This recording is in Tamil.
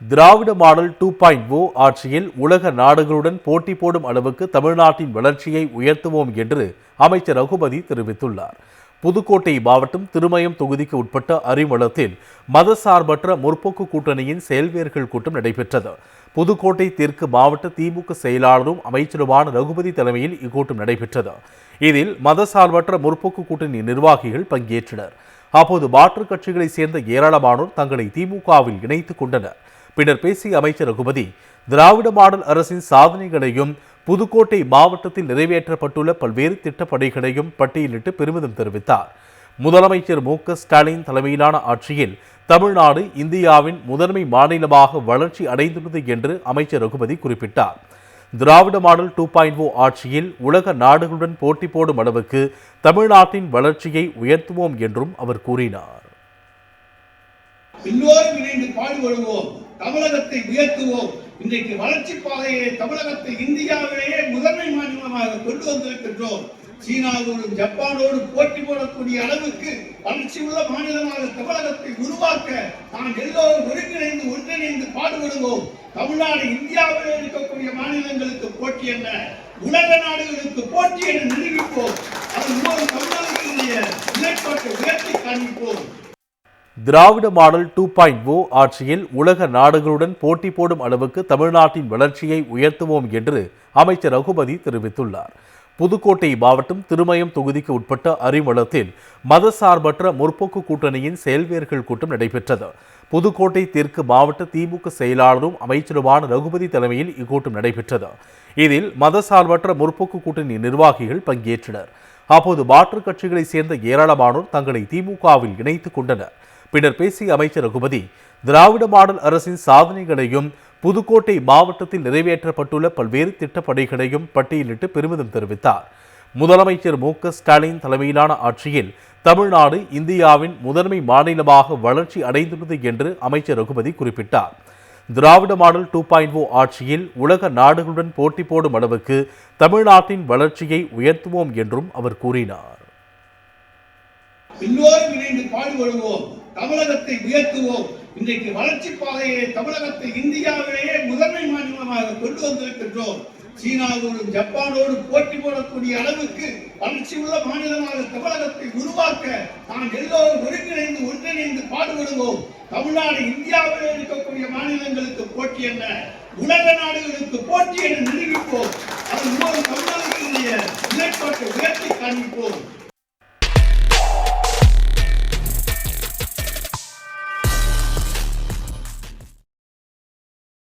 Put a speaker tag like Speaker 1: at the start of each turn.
Speaker 1: திராவிட மாடல் 2.0 ஆட்சியில் உலக நாடுகளுடன் போட்டி போடும் அளவுக்கு தமிழ்நாட்டின் வளர்ச்சியை உயர்த்துவோம் என்று அமைச்சர் ரகுபதி தெரிவித்துள்ளார். புதுக்கோட்டை மாவட்டம் திருமயம் தொகுதிக்கு உட்பட்ட அரிமளத்தில் மதசார்பற்ற முற்போக்கு கூட்டணியின் செயல்வீரர்கள் கூட்டம் நடைபெற்றது. புதுக்கோட்டை தெற்கு மாவட்ட திமுக செயலாளரும் அமைச்சருமான ரகுபதி தலைமையில் இக்கூட்டம் நடைபெற்றது. இதில் மதசார்பற்ற முற்போக்கு கூட்டணி நிர்வாகிகள் பங்கேற்றனர். அப்போது மாற்றுக் கட்சிகளைச் சேர்ந்த ஏராளமானோர் தங்களை திமுகவில் இணைத்துக் கொண்டனர். பின்னர் பேசிய அமைச்சர் ரகுபதி, திராவிட மாடல் அரசின் சாதனைகளையும் புதுக்கோட்டை மாவட்டத்தில் நிறைவேற்றப்பட்டுள்ள பல்வேறு திட்டப்பணிகளையும் பட்டியலிட்டு பெருமிதம் தெரிவித்தார். முதலமைச்சர் மு.க.ஸ்டாலின் தலைமையிலான ஆட்சியில் தமிழ்நாடு இந்தியாவின் முதன்மை மாநிலமாக வளர்ச்சி அடைந்துள்ளது என்று அமைச்சர் ரகுபதி குறிப்பிட்டார். திராவிட மாடல் 2.0 ஆட்சியில் உலக நாடுகளுடன் போட்டி போடும் அளவுக்கு தமிழ்நாட்டின் வளர்ச்சியை உயர்த்துவோம் என்றும் அவர் கூறினார்.
Speaker 2: எல்லோரும் இணைந்து பாடுபடுவோம், தமிழகத்தை உயர்த்துவோம். இன்றைக்கு வளர்ச்சி பாதையை தமிழகத்தை இந்தியாவிலேயே முதன்மை மாநிலமாக கொண்டு வந்திருக்கின்றோம். சீனாவோடும் ஜப்பானோடும் போட்டி போடக்கூடிய அளவுக்கு வளர்ச்சி உள்ள மாநிலமாக தமிழகத்தை உருவாக்க நாம் எல்லோரும் ஒன்றிணைந்து பாடுபடுவோம். தமிழ்நாடு இந்தியாவிலே இருக்கக்கூடிய மாநிலங்களுக்கு போட்டி என்ன, உலக நாடுகளுக்கு போட்டி என நிரூபிப்போம். அதன் மூலம் தமிழகத்தினுடைய நிலைப்பாட்டை உயர்த்தி காண்பிப்போம்.
Speaker 1: திராவிட மாடல் 2.0 ஆட்சியில் உலக நாடுகளுடன் போட்டி போடும் அளவுக்கு தமிழ்நாட்டின் வளர்ச்சியை உயர்த்துவோம் என்று அமைச்சர் ரகுபதி தெரிவித்துள்ளார். புதுக்கோட்டை மாவட்டம் திருமயம் தொகுதிக்கு உட்பட்ட அரிமளத்தில் மதசார்பற்ற முற்போக்கு கூட்டணியின் செயல்வீரர்கள் கூட்டம் நடைபெற்றது. புதுக்கோட்டை தெற்கு மாவட்ட திமுக செயலாளரும் அமைச்சருமான ரகுபதி தலைமையில் இக்கூட்டம் நடைபெற்றது. இதில் மதசார்பற்ற முற்போக்கு கூட்டணி நிர்வாகிகள் பங்கேற்றனர். அப்போது மாற்றுக் கட்சிகளைச் சேர்ந்த ஏராளமானோர் தங்களை திமுகவில் இணைத்துக் கொண்டனர். பின்னர் பேசிய அமைச்சர் ரகுபதி, திராவிட மாடல் அரசின் சாதனைகளையும் புதுக்கோட்டை மாவட்டத்தில் நிறைவேற்றப்பட்டுள்ள பல்வேறு திட்டப்பணிகளையும் பட்டியலிட்டு பெருமிதம் தெரிவித்தார். முதலமைச்சர் மு.க.ஸ்டாலின் தலைமையிலான ஆட்சியில் தமிழ்நாடு இந்தியாவின் முதன்மை மாநிலமாக வளர்ச்சி அடைந்துள்ளது என்று அமைச்சர் ரகுபதி குறிப்பிட்டார். திராவிட மாடல் 2.0 ஆட்சியில் உலக நாடுகளுடன் போட்டி போடும் அளவுக்கு தமிழ்நாட்டின் வளர்ச்சியை உயர்த்துவோம் என்றும் அவர் கூறினார்.
Speaker 2: எல்லோரும் இணைந்து பாடுபடுவோம், தமிழகத்தை உயர்த்துவோம். இன்றைக்கு வளர்ச்சி பாதையை தமிழகத்தை இந்தியாவிலேயே முதன்மை மாநிலமாக கொண்டு வந்திருக்கின்றோம். சீனாவோடும் ஜப்பானோடும் போட்டி போடக்கூடிய அளவுக்கு வளர்ச்சி உள்ள மாநிலமாக தமிழகத்தை உருவாக்க நாம் எல்லோரும் ஒன்றிணைந்து பாடுபடுவோம். தமிழ்நாடு இந்தியாவிலே இருக்கக்கூடிய மாநிலங்களுக்கு போட்டி என்ன, உலக நாடுகளுக்கு போட்டி என நிரூபிப்போம். அதன் மூலம் தமிழகத்தினுடைய நிலைப்பாட்டை உயர்த்தி காண்பிப்போம்.